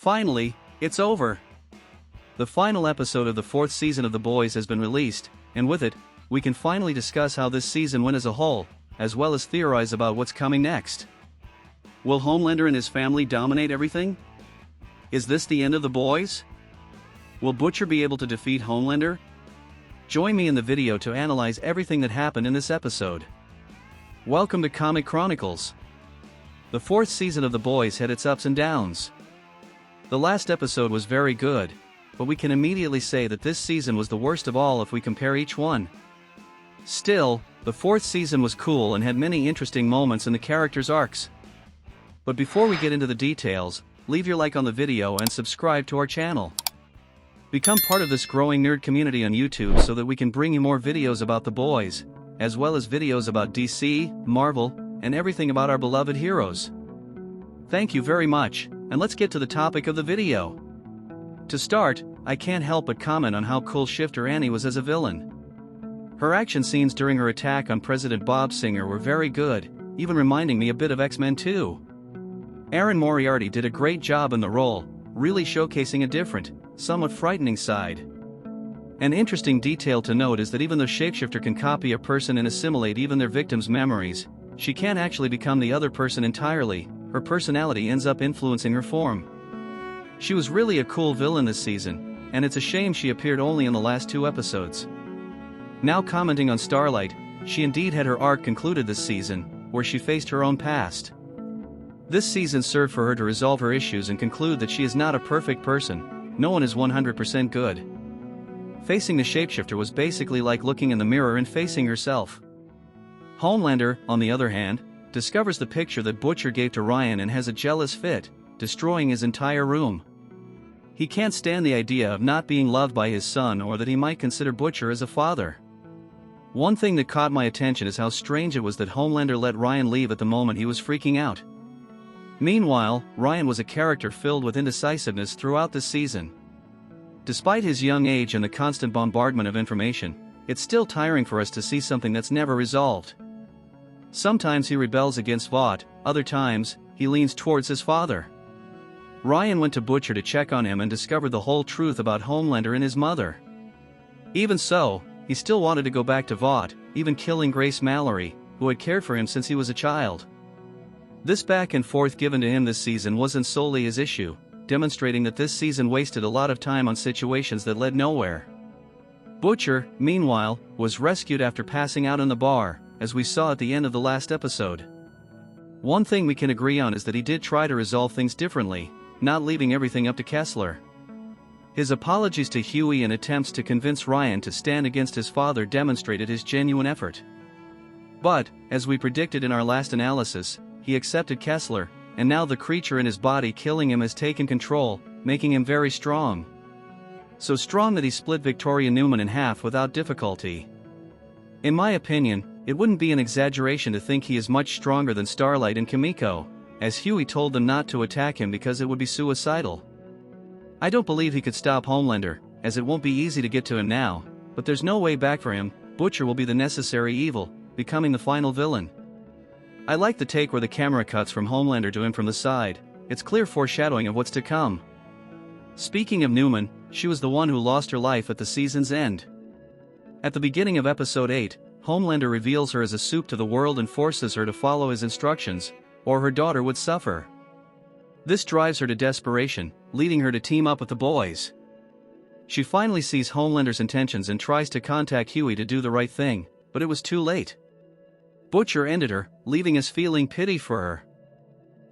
Finally, it's over. The final episode of the 4th season of The Boys has been released, and with it, we can finally discuss how this season went as a whole, as well as theorize about what's coming next. Will Homelander and his family dominate everything? Is this the end of The Boys? Will Butcher be able to defeat Homelander? Join me in the video to analyze everything that happened in this episode. Welcome to Comic Chronicles. The 4th season of The Boys had its ups and downs. The last episode was very good, but we can immediately say that this season was the worst of all if we compare each one. Still, the 4th season was cool and had many interesting moments in the characters' arcs. But before we get into the details, leave your like on the video and subscribe to our channel. Become part of this growing nerd community on YouTube so that we can bring you more videos about The Boys, as well as videos about DC, Marvel, and everything about our beloved heroes. Thank you very much, and let's get to the topic of the video. To start, I can't help but comment on how cool Shifter Annie was as a villain. Her action scenes during her attack on President Bob Singer were very good, even reminding me a bit of X-Men 2. Erin Moriarty did a great job in the role, really showcasing a different, somewhat frightening side. An interesting detail to note is that even though Shapeshifter can copy a person and assimilate even their victims' memories, she can't actually become the other person entirely. Her personality ends up influencing her form. She was really a cool villain this season, and it's a shame she appeared only in the last 2 episodes. Now commenting on Starlight, she indeed had her arc concluded this season, where she faced her own past. This season served for her to resolve her issues and conclude that she is not a perfect person, no one is 100% good. Facing the Shapeshifter was basically like looking in the mirror and facing herself. Homelander, on the other hand, discovers the picture that Butcher gave to Ryan and has a jealous fit, destroying his entire room. He can't stand the idea of not being loved by his son or that he might consider Butcher as a father. One thing that caught my attention is how strange it was that Homelander let Ryan leave at the moment he was freaking out. Meanwhile, Ryan was a character filled with indecisiveness throughout this season. Despite his young age and the constant bombardment of information, it's still tiring for us to see something that's never resolved. Sometimes he rebels against Vought, other times, he leans towards his father. Ryan went to Butcher to check on him and discovered the whole truth about Homelander and his mother. Even so, he still wanted to go back to Vought, even killing Grace Mallory, who had cared for him since he was a child. This back and forth given to him this season wasn't solely his issue, demonstrating that this season wasted a lot of time on situations that led nowhere. Butcher, meanwhile, was rescued after passing out in the bar, as we saw at the end of the last episode. One thing we can agree on is that he did try to resolve things differently, not leaving everything up to Kessler. His apologies to Huey and attempts to convince Ryan to stand against his father demonstrated his genuine effort. But, as we predicted in our last analysis, he accepted Kessler, and now the creature in his body killing him has taken control, making him very strong. So strong that he split Victoria Newman in half without difficulty. In my opinion, it wouldn't be an exaggeration to think he is much stronger than Starlight and Kimiko, as Huey told them not to attack him because it would be suicidal. I don't believe he could stop Homelander, as it won't be easy to get to him now, but there's no way back for him. Butcher will be the necessary evil, becoming the final villain. I like the take where the camera cuts from Homelander to him from the side, it's clear foreshadowing of what's to come. Speaking of Newman, she was the one who lost her life at the season's end. At the beginning of episode 8, Homelander reveals her as a soup to the world and forces her to follow his instructions, or her daughter would suffer. This drives her to desperation, leading her to team up with the boys. She finally sees Homelander's intentions and tries to contact Huey to do the right thing, but it was too late. Butcher ended her, leaving us feeling pity for her.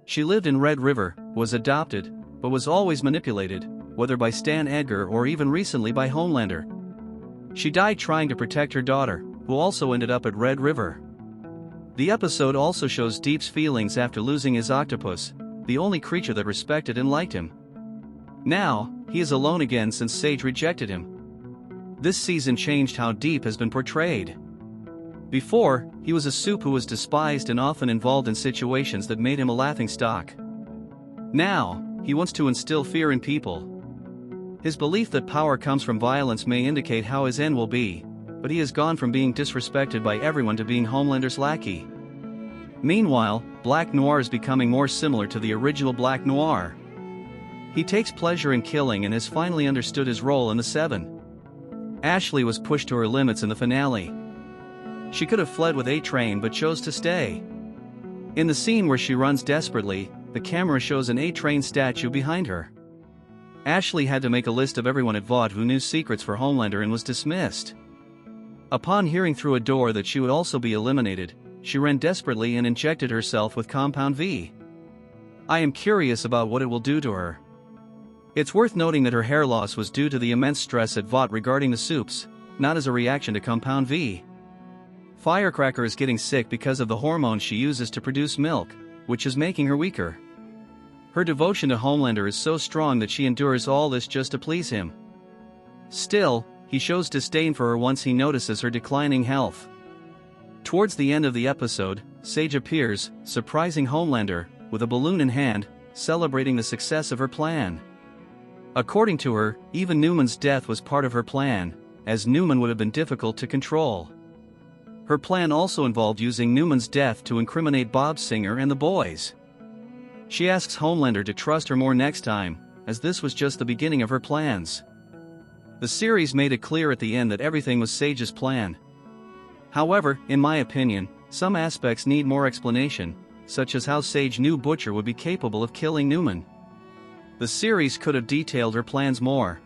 She lived in Red River, was adopted, but was always manipulated, whether by Stan Edgar or even recently by Homelander. She died trying to protect her daughter, who also ended up at Red River. The episode also shows Deep's feelings after losing his octopus, the only creature that respected and liked him. Now, he is alone again since Sage rejected him. This season changed how Deep has been portrayed. Before, he was a soup who was despised and often involved in situations that made him a laughingstock. Now, he wants to instill fear in people. His belief that power comes from violence may indicate how his end will be, but he has gone from being disrespected by everyone to being Homelander's lackey. Meanwhile, Black Noir is becoming more similar to the original Black Noir. He takes pleasure in killing and has finally understood his role in the Seven. Ashley was pushed to her limits in the finale. She could have fled with A-Train but chose to stay. In the scene where she runs desperately, the camera shows an A-Train statue behind her. Ashley had to make a list of everyone at Vought who knew secrets for Homelander and was dismissed. Upon hearing through a door that she would also be eliminated, she ran desperately and injected herself with Compound V. I am curious about what it will do to her. It's worth noting that her hair loss was due to the immense stress at Vought regarding the soups, not as a reaction to Compound V. Firecracker is getting sick because of the hormone she uses to produce milk, which is making her weaker. Her devotion to Homelander is so strong that she endures all this just to please him. Still, he shows disdain for her once he notices her declining health. Towards the end of the episode, Sage appears, surprising Homelander, with a balloon in hand, celebrating the success of her plan. According to her, even Newman's death was part of her plan, as Newman would have been difficult to control. Her plan also involved using Newman's death to incriminate Bob Singer and the boys. She asks Homelander to trust her more next time, as this was just the beginning of her plans. The series made it clear at the end that everything was Sage's plan. However, in my opinion, some aspects need more explanation, such as how Sage knew Butcher would be capable of killing Newman. The series could have detailed her plans more.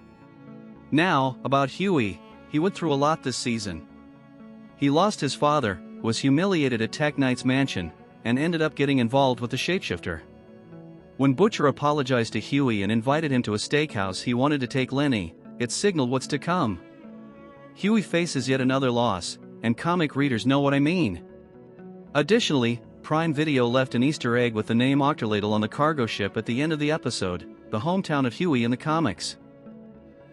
Now, about Huey, he went through a lot this season. He lost his father, was humiliated at Tech Knight's mansion, and ended up getting involved with the shapeshifter. When Butcher apologized to Huey and invited him to a steakhouse he wanted to take Lenny, it signaled what's to come. Huey faces yet another loss, and comic readers know what I mean. Additionally, Prime Video left an Easter egg with the name Octoladle on the cargo ship at the end of the episode, the hometown of Huey in the comics.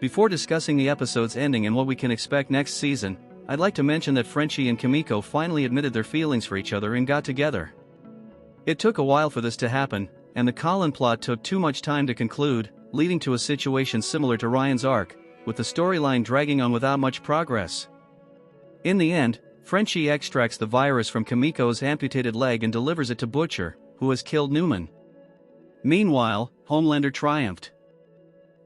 Before discussing the episode's ending and what we can expect next season, I'd like to mention that Frenchie and Kimiko finally admitted their feelings for each other and got together. It took a while for this to happen, and the Colin plot took too much time to conclude, leading to a situation similar to Ryan's arc, with the storyline dragging on without much progress. In the end, Frenchie extracts the virus from Kimiko's amputated leg and delivers it to Butcher, who has killed Newman. Meanwhile, Homelander triumphed.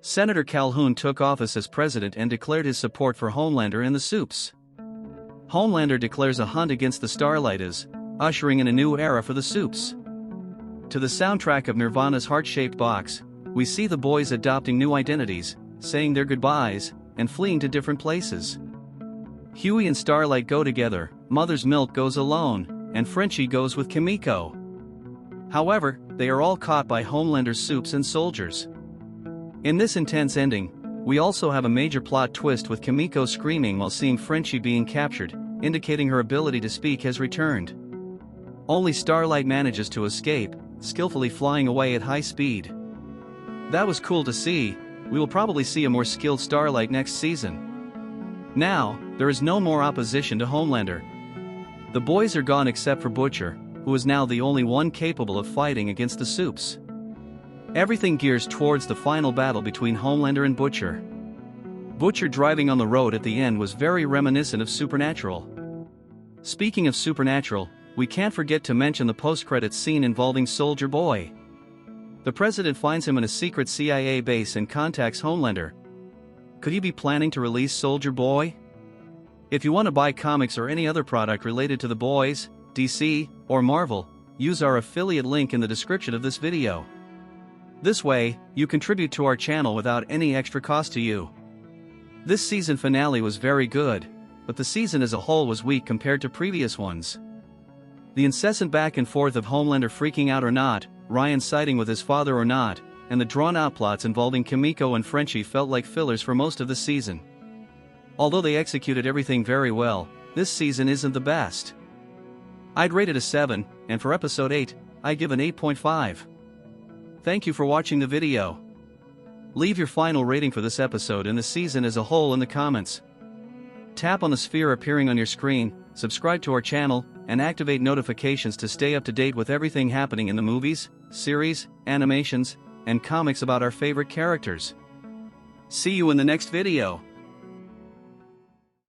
Senator Calhoun took office as president and declared his support for Homelander and the Supes. Homelander declares a hunt against the Starlighters, ushering in a new era for the Supes. To the soundtrack of Nirvana's heart-shaped box, we see the boys adopting new identities, saying their goodbyes, and fleeing to different places. Huey and Starlight go together, Mother's Milk goes alone, and Frenchie goes with Kimiko. However, they are all caught by Homelander's Supes and soldiers. In this intense ending, we also have a major plot twist with Kimiko screaming while seeing Frenchie being captured, indicating her ability to speak has returned. Only Starlight manages to escape, skillfully flying away at high speed. That was cool to see. We will probably see a more skilled Starlight next season. Now, there is no more opposition to Homelander. The boys are gone except for Butcher, who is now the only one capable of fighting against the Supes. Everything gears towards the final battle between Homelander and Butcher. Butcher driving on the road at the end was very reminiscent of Supernatural. Speaking of Supernatural, we can't forget to mention the post-credits scene involving Soldier Boy. The president finds him in a secret CIA base and contacts Homelander. Could he be planning to release Soldier Boy? If you want to buy comics or any other product related to the boys, DC, or Marvel, use our affiliate link in the description of this video. This way, you contribute to our channel without any extra cost to you. This season finale was very good, but the season as a whole was weak compared to previous ones. The incessant back and forth of Homelander freaking out or not, Ryan siding with his father or not, and the drawn-out plots involving Kimiko and Frenchie felt like fillers for most of the season. Although they executed everything very well, this season isn't the best. I'd rate it a 7, and for episode 8, I'd give an 8.5. Thank you for watching the video. Leave your final rating for this episode and the season as a whole in the comments. Tap on the sphere appearing on your screen, subscribe to our channel, and activate notifications to stay up to date with everything happening in the movies, series, animations, and comics about our favorite characters. See you in the next video.